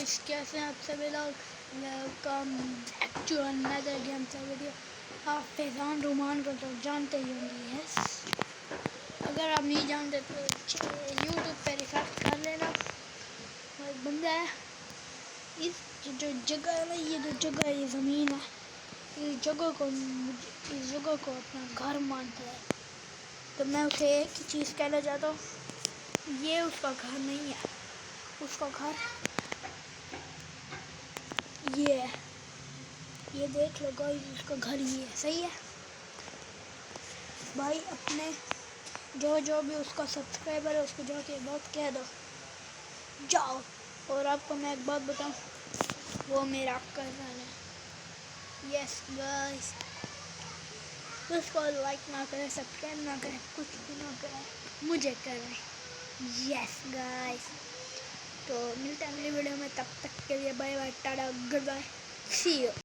Guys, कैसे हैं आप सभी लोग। Welcome back to another game play video. आप फैजान रोमान को तो जानते ही होंगे। यस, अगर आप नहीं जानते तो यूट्यूब पर रिसर्च कर लेना। और एक बंदा है, इस जो जगह है ना, ये जो जगह है, ये ज़मीन है, इस जगह को अपना घर मानता है। तो मैं उसे एक ही चीज़ कहना चाहता हूँ, ये उसका घर नहीं है। उसका घर ये है, ये देख लो गाइस, उसका घर ये है। सही है भाई। अपने जो भी उसका सब्सक्राइबर है उसको जाके एक बात कह दो, जाओ। और आपको मैं एक बात बताऊं, वो मेरा कज़न है। यस गाइस, उसको लाइक ना करें, सब्सक्राइब ना करें, कुछ भी ना करें, मुझे करें। यस गाइस, तो मिलते हैं अगली वीडियो में। तब तक के लिए bye bye, tata, goodbye, see you.